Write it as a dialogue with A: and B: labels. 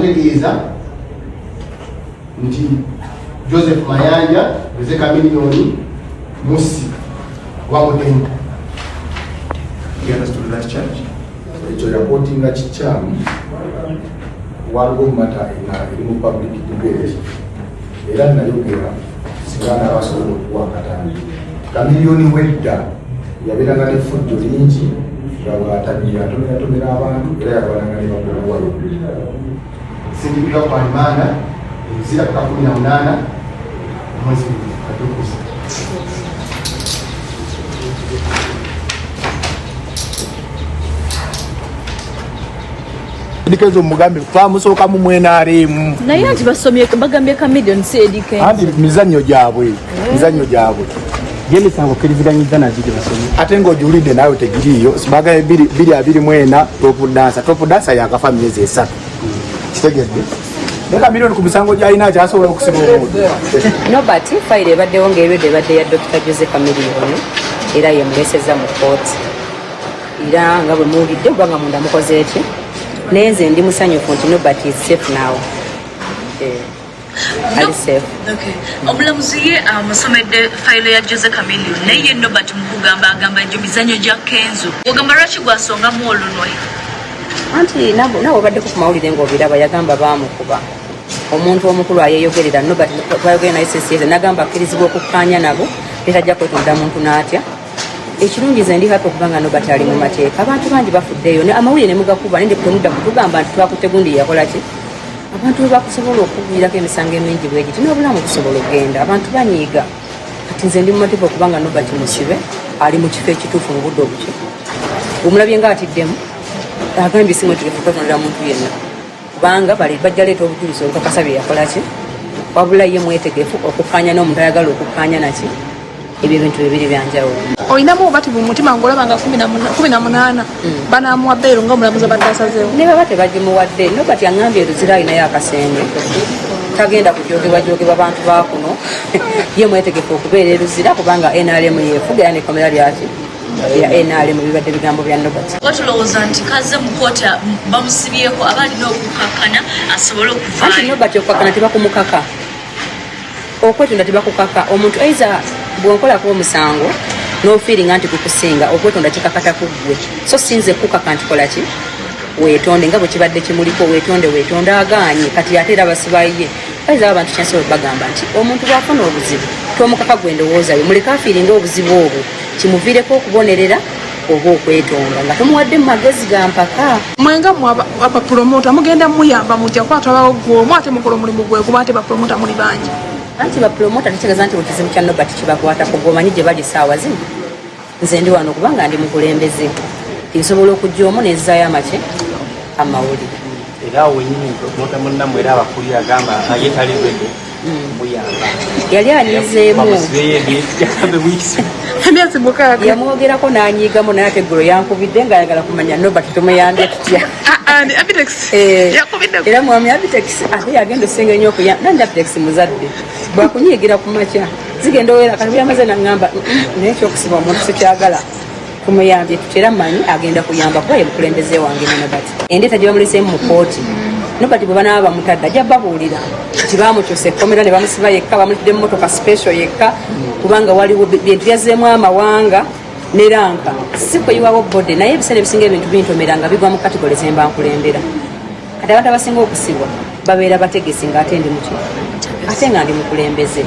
A: kutegeeza nti Joseph Mayanja Jose Chameleone Musi wa Mutenga.
B: You understood that charge?
C: Ekyo yakotinga kikyamu waliwo mata eri mu public debate era nayogera sigana abasobola okuwakatana. Chameleone wedda yabeeranga n'effujjo lingi nga bw'atomera abantu era yabalanga ne bakuwayo.
A: Sindikibwa kwa rimanda ezira paka 18 mwezi katukuzi.
D: Ndikezo mugambe twamusooka mu mwenaremu
E: naye ati basomye bagambye Chameleone sedike
D: andi mizanyo gyabwe
F: Yemisango kiriziganyiza na zidi basomye
D: ate ng'ojulidde naawe tegiriyo sibaga 224 top dancer yakafa myezi 3 kitegedde ne Chameleone ku misango gy'alina akyasobola okusiba omuntu.
G: Nobert file ebaddewo ng'erwedde ebadde ya Dr. Jose Chameleone era yemuleseza mu kooti era nga bwe muwulidde kubanga munda mukoze eki nenze ndi musanyufu nti Nobert is safe now. Ali safe.
E: Okay. Omulamuzi ye amusomedde file ya Jose Chameleone naye Nobert mukugamba agamba nti mizanyo gya Kenzo ogamba lwaki gwasonga mu olunwe
G: anti nabo baddeko ku mawulire ng'obiraba yagamba baamukuba omuntu omukulu ayeeyogerera Nobert twayogera naye sesiyeze nagamba akkirizibwa okukkaanya nabo tetajja kwetunda muntu n'atya. Ekirungi ze ndi happy okubanga Nobert ali mu mateeka abantu bangi bafuddeyo amawulire ne mugakuba nende kutemudda kutugamba nti twakutte gundi yakola ki abantu bakusobola okugwirako emisango emingi bwe giti n'obulamu busobola okgenda abantu banyiiga kati nze ndi mu mateeka okubanga Nobert musibe ali mu kifo ekituufu mu budde obuki omulabye nga atiddemu agambye si mwetegefu kwetonera muntu yenna kubanga bajja leeta obujulizi obukakasa bye yakola ki wabula ye mwetegefu okukkaanya n'omuntu ayagala okukkaanya naki ebyo ebintu bibiri byanjawulo.
H: Oyinamu obubatibu mu mutima ng'olaba nga 18 banaamuwa bbeero ng'omulamuzi abadde asazeewo.
G: Ne baba tebagimuwadde Nobert aŋŋambye eruzira alinayo akasenge tagenda kujoogebwajoogebwa bantu baakuno ye mwetegefu okubeera eruzira kubanga NRM yeefuga era n'ekkomera lyaki ya NRM bibadde bigambo bya Nobert.
E: Watulowooza nti kaze mu koota bamusibyeko abalina okukakkana asobole okuvaayo.
G: Anti Nobert okukakkana tebakumukaka okwetunda tebakukaka omuntu aiza bw'onkolako omusango n'ofiiringa nti kukusinga okwetonda kikakata ku ggwe so sinze kukaka nti kola ki weetonde nga bwe kibadde kimuliko weetonde agaanye kati ate era basibaye aiza abantu kyensobola bagamba nti omuntu bw'afuna obuzibu tomukaka gwe ndowoozayo muleke afiiringa obuzibu obwo kimuviireko okubonerera oba okwetonda nga tomuwadde mu magezi ga mpaka.
H: Mwenga mu abapromota mugenda muyamba mutya kwatalawo gw'omu ate mukola omulimu gwe kuba ate bapromota muli bangi.
G: Anti bapromota tekitegeza nti ekizibu kya Nobert kibakwatako gwomanyi gye bali essaawa zino nze ndi wano kubanga ndi mukulembeze nsobola okujja omu nezaayo amaki amawulire
F: era awo wenyini promota munnamu era abakulira agamba yetalibwede muyamba
G: yali anyizeemu
H: emyezi 6
G: yamwogerako n'anyiigamu naye ate eggulo yankubidde ng'ayagala kumanya Nobert tumuyambye tutya era mwami Abitex ate yagenda osinga ennyo okuyamba nandi Abitex muzadde bwakunyiigira ku makya zigenda owera kati byamaze naŋŋamba naye ekyokusiba omuntu sikyagala tumuyambye tutera manyi agenda kuyamba kuba ye mukulembeze wange ne Nobert endeeta gye bamuleseemu mu kooti Nobert bwe banaaba bamutadde ajja babuulira nti baamukyusa ekkomera ne bamusiba yekka bamutidde mu motoka special yekka kubanga waliwo bintu byazeemu amawanga ne ranka si kweyiwawo bode naye ebiseera ebisinga ebintu bintomera nga bigwa mu kategole zemba nkulembera kati abantu abasinga okusibwa babeera bategesi ng'ate ndi muki ate nga ndi mukulembeze.